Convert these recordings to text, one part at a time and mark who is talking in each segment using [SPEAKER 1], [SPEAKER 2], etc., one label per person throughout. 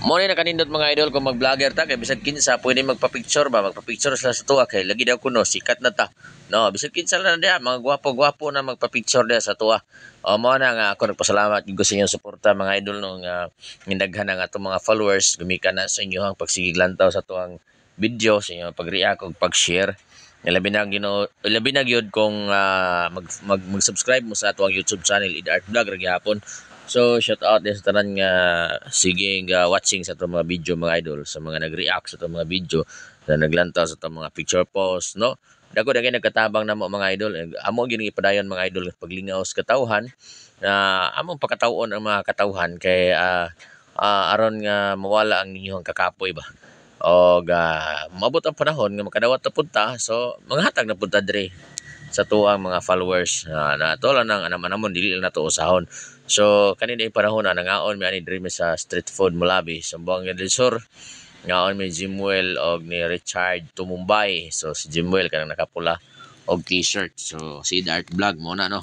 [SPEAKER 1] Mo ni nakanindot mga idol kung mag-vlogger ta kay bisag kinsa pwede magpa-picture ba, magpa-picture sila sa tuwa kay lagi daw kuno sikat na ta. No, bisag kinsa na diha mga gwapo-gwapo na magpa-picture diha sa tuwa. O mo na nga ako nagpasalamat gyud sa inyong suporta mga idol no nga nindaghan ang atong mga followers gumikan na sa inyo ang pagsigiglantaw sa tuwang video sa inyo pag-react ug pag-share. Labi na gyud kung mag-subscribe mo sa atong YouTube channel Id Art Vlog ra gyapon. So, shout out din sa tanan nga sige nga watching sa itong mga video mga idol, sa mga nag-react sa itong mga video, na naglantaw sa itong mga picture post, no? Dako na kayo nagkatabang na mo mga idol. Amo gini ipadayon mga idol paglingaw sa katawhan, na among pakatawon ang mga katawhan kay aron nga mawala ang inyong kakapoy ba. O mabot ang panahon nga makadawat na punta, so mga hatag na punta dire sa tuang mga followers na to lang nang anamon dili lang nato usahon. So kanina ay panahon na nangaon mi ani diri sa street food Mulabi sa Buanga del Sur. Ngaon mi Jimwell og ni Richard Tumumbay. So si Jimwell kanang nakapula og t-shirt. So si Art Vlog mo na no.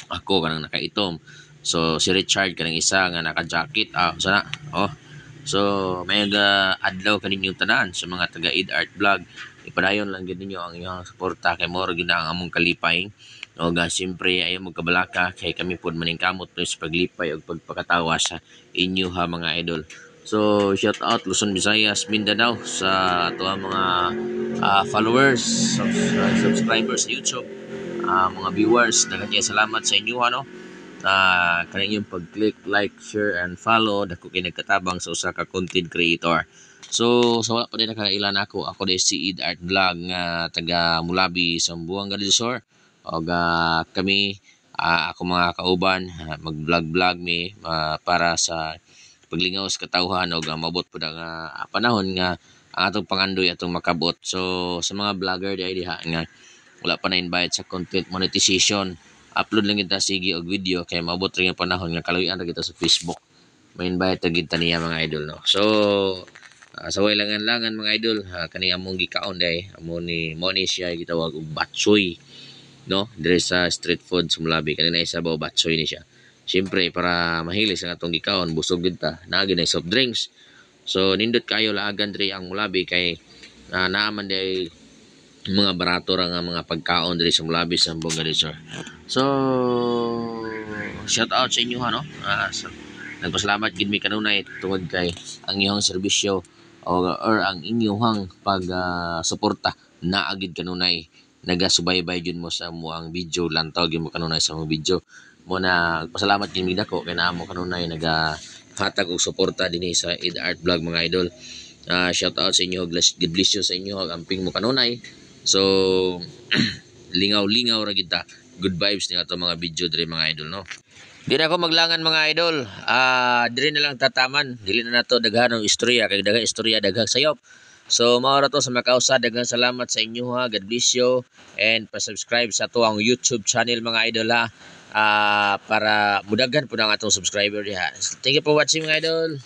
[SPEAKER 1] Ako kanang nakaitom. So si Richard kanang isa nga naka-jacket. Sana. Oh. So may adlaw kaninyong tanan sa mga taga Art Vlog. Ipadayon lang gid ninyo ang inyong suporta kay moro gid ang among kalipay. O siyempre ayaw magkabalaka kay kami pod maning kamot sa paglipay o pagpakatawa sa inyo ha mga idol. So shout out Luzon, Visayas, Mindanao sa ato mga followers, subscribers sa YouTube, mga viewers, daghang salamat sa inyo ano. Kaninyong pag-click, like, share, and follow. Dako kay nagkatabang sa usa ka content creator. So, sa wala pa din nakailan ako din si Id Art Vlog nga taga Mulabi sa Buanga del Sur. O kami, ako mga kauban, mag-vlog mi para sa paglingaw sa katawhan o mabot po nga panahon nga ang atong pangandoy atong makabot. So, sa mga vlogger diha nga wala pa na-invite sa content monetization, upload lang kita sige og video kay mabot rin ang panahon nga kaluyan ra kita sa Facebook. May invite ta gid niya mga idol no. So sa way langan mga idol, kani among gikaon day amo ni Moni siya gitawag og batsoy no dire sa street food sa Mulabi. Kanina isabaw batsoy ni siya. Siyempre para mahilig sa atong gikaon busog gid ta na gid soft drinks. So nindot kayo laagan dire ang Mulabi kay naaman day mga barato ra nga mga pagkaon diri sa Mulabi sa Buanga del Sur. So shout out sa inyo no. Nagpasalamat gid mi kanunay tungod kay ang inyong serbisyo or ang inyong pag suporta naa gid kanunay nagasubaybay jud mo sa mo ang video lantaw gyud mo kanunay sa mo video mo na pasalamat gid mi dako kay naa mo kanunay hatag og suporta dinhi sa Id Art Vlog mga idol. Shout out sa inyo, God bless you sa inyo amping mo kanunay. So lingaw-lingaw ra gid ta. Good vibes ni ato mga video diri mga idol no. Di na ako maglangan mga idol. Diri na lang tataman. Dili na nato daghan og istorya kay daghang istorya daghang sayop. So mao ra to sa makausa, daghang salamat sa inyo ha. God bless you and pa-subscribe sa ato ang YouTube channel mga idol ha. Para mudagan pud ang atong subscriber diha. Thank you for watching mga idol.